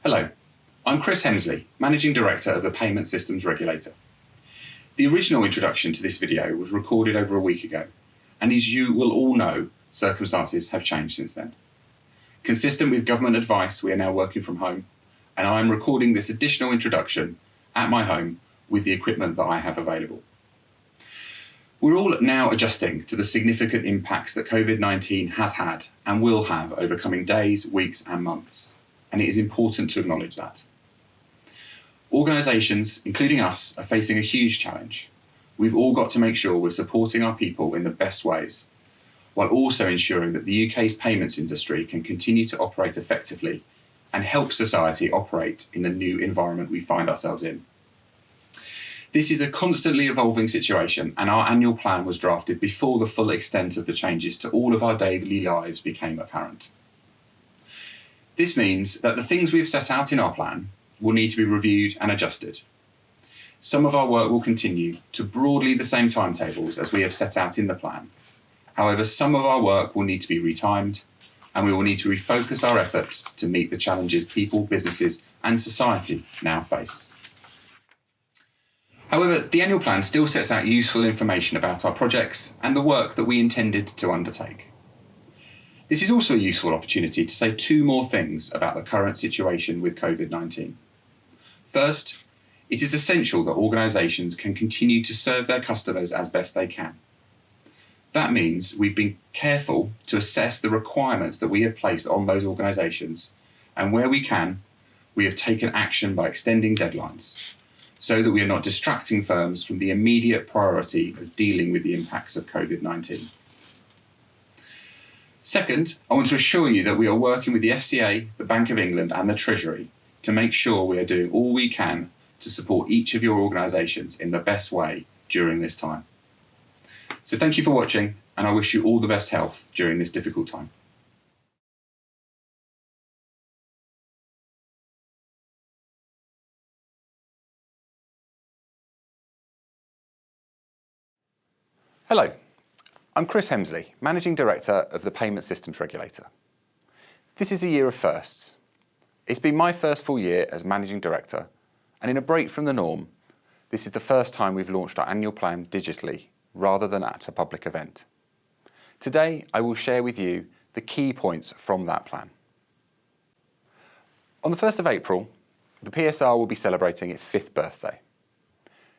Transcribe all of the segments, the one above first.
Hello, I'm Chris Hemsley, Managing Director of the Payment Systems Regulator. The original introduction to this video was recorded over a week ago, and as you will all know, circumstances have changed since then. Consistent with government advice, we are now working from home, and I am recording this additional introduction at my home with the equipment that I have available. We're all now adjusting to the significant impacts that COVID-19 has had and will have over coming days, weeks and months, and it is important to acknowledge that. Organisations, including us, are facing a huge challenge. We've all got to make sure we're supporting our people in the best ways, while also ensuring that the UK's payments industry can continue to operate effectively and help society operate in the new environment we find ourselves in. This is a constantly evolving situation, and our annual plan was drafted before the full extent of the changes to all of our daily lives became apparent. This means that the things we have set out in our plan will need to be reviewed and adjusted. Some of our work will continue to broadly the same timetables as we have set out in the plan. However, some of our work will need to be retimed, and we will need to refocus our efforts to meet the challenges people, businesses and society now face. However, the annual plan still sets out useful information about our projects and the work that we intended to undertake. This is also a useful opportunity to say two more things about the current situation with COVID-19. First, it is essential that organisations can continue to serve their customers as best they can. That means we've been careful to assess the requirements that we have placed on those organisations, and where we can, we have taken action by extending deadlines, so that we are not distracting firms from the immediate priority of dealing with the impacts of COVID-19. Second, I want to assure you that we are working with the FCA, the Bank of England and the Treasury to make sure we are doing all we can to support each of your organisations in the best way during this time. So thank you for watching, and I wish you all the best health during this difficult time. Hello, I'm Chris Hemsley, Managing Director of the Payment Systems Regulator. This is a year of firsts. It's been my first full year as Managing Director, and in a break from the norm, this is the first time we've launched our annual plan digitally rather than at a public event. Today, I will share with you the key points from that plan. On the 1st of April, the PSR will be celebrating its 5th birthday.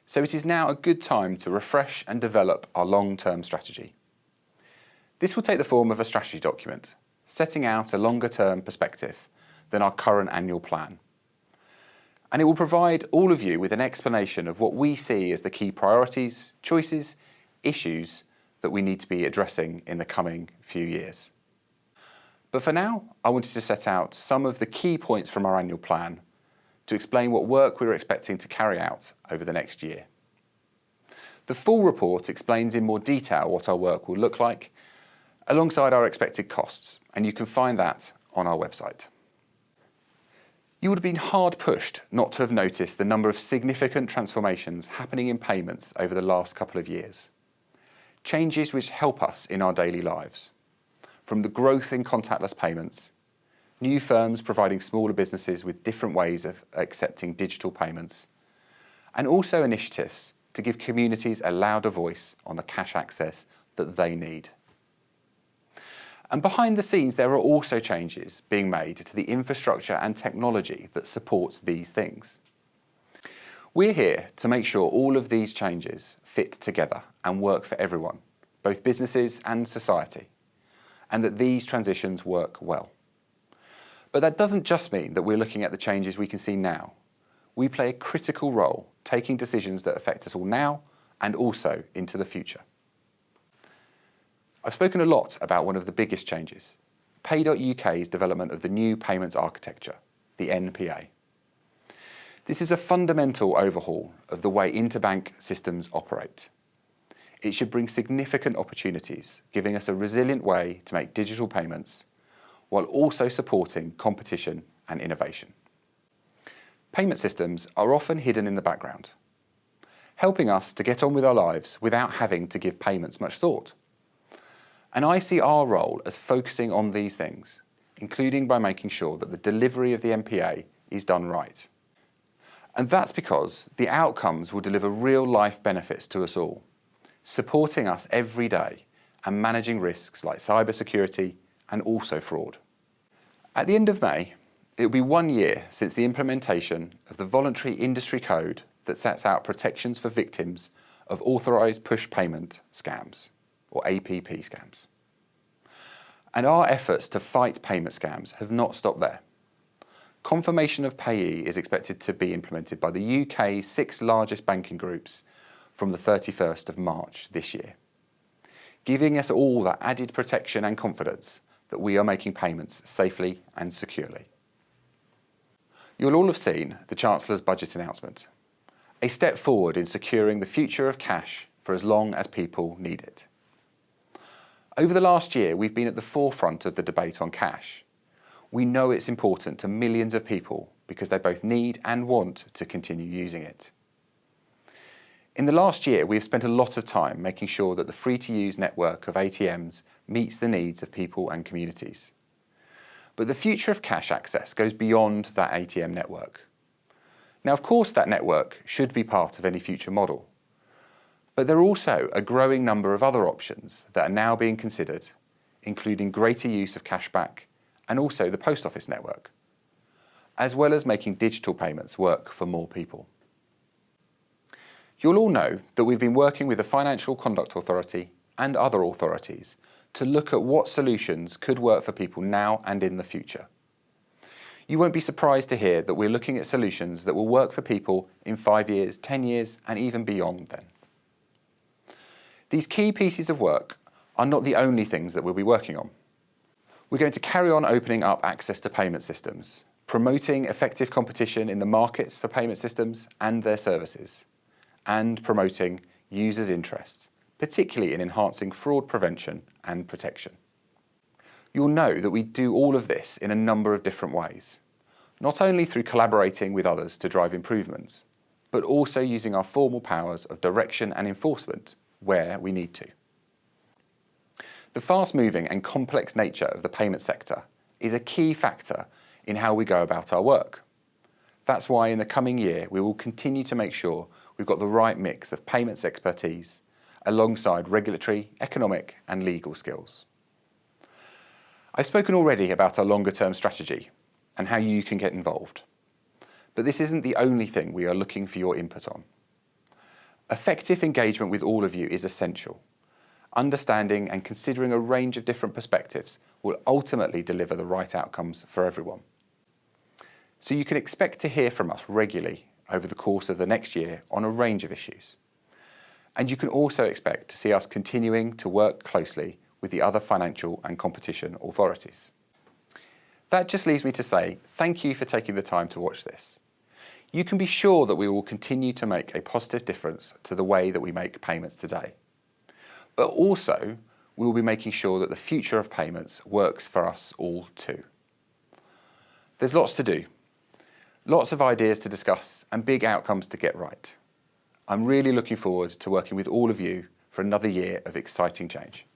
So it is now a good time to refresh and develop our long-term strategy. This will take the form of a strategy document, setting out a longer-term perspective than our current annual plan. And it will provide all of you with an explanation of what we see as the key priorities, choices, issues that we need to be addressing in the coming few years. But for now, I wanted to set out some of the key points from our annual plan to explain what work we're expecting to carry out over the next year. The full report explains in more detail what our work will look like, alongside our expected costs, and you can find that on our website. You would have been hard pushed not to have noticed the number of significant transformations happening in payments over the last couple of years. Changes which help us in our daily lives, from the growth in contactless payments, new firms providing smaller businesses with different ways of accepting digital payments, and also initiatives to give communities a louder voice on the cash access that they need. And behind the scenes, there are also changes being made to the infrastructure and technology that supports these things. We're here to make sure all of these changes fit together and work for everyone, both businesses and society, and that these transitions work well. But that doesn't just mean that we're looking at the changes we can see now. We play a critical role taking decisions that affect us all now and also into the future. I've spoken a lot about one of the biggest changes, Pay.UK's development of the new payments architecture, the NPA. This is a fundamental overhaul of the way interbank systems operate. It should bring significant opportunities, giving us a resilient way to make digital payments, while also supporting competition and innovation. Payment systems are often hidden in the background, helping us to get on with our lives without having to give payments much thought. And I see our role as focusing on these things, including by making sure that the delivery of the NPA is done right. And that's because the outcomes will deliver real-life benefits to us all, supporting us every day and managing risks like cybersecurity and also fraud. At the end of May, it will be 1 year since the implementation of the Voluntary Industry Code that sets out protections for victims of authorised push payment scams, or APP scams. And our efforts to fight payment scams have not stopped there. Confirmation of payee is expected to be implemented by the UK's 6 largest banking groups from the 31st of March this year, giving us all that added protection and confidence that we are making payments safely and securely. You'll all have seen the Chancellor's budget announcement, a step forward in securing the future of cash for as long as people need it. Over the last year, we've been at the forefront of the debate on cash. We know it's important to millions of people because they both need and want to continue using it. In the last year, we've spent a lot of time making sure that the free-to-use network of ATMs meets the needs of people and communities. But the future of cash access goes beyond that ATM network. Now, of course, that network should be part of any future model. But there are also a growing number of other options that are now being considered, including greater use of cashback and also the post office network, as well as making digital payments work for more people. You'll all know that we've been working with the Financial Conduct Authority and other authorities to look at what solutions could work for people now and in the future. You won't be surprised to hear that we're looking at solutions that will work for people in 5 years, 10 years, and even beyond then. These key pieces of work are not the only things that we'll be working on. We're going to carry on opening up access to payment systems, promoting effective competition in the markets for payment systems and their services, and promoting users' interests, particularly in enhancing fraud prevention and protection. You'll know that we do all of this in a number of different ways, not only through collaborating with others to drive improvements, but also using our formal powers of direction and enforcement where we need to. The fast-moving and complex nature of the payment sector is a key factor in how we go about our work. That's why in the coming year we will continue to make sure we've got the right mix of payments expertise alongside regulatory, economic and legal skills. I've spoken already about our longer-term strategy and how you can get involved. But this isn't the only thing we are looking for your input on. Effective engagement with all of you is essential. Understanding and considering a range of different perspectives will ultimately deliver the right outcomes for everyone. So you can expect to hear from us regularly over the course of the next year on a range of issues. And you can also expect to see us continuing to work closely with the other financial and competition authorities. That just leaves me to say thank you for taking the time to watch this. You can be sure that we will continue to make a positive difference to the way that we make payments today. But also, we will be making sure that the future of payments works for us all too. There's lots to do, lots of ideas to discuss and big outcomes to get right. I'm really looking forward to working with all of you for another year of exciting change.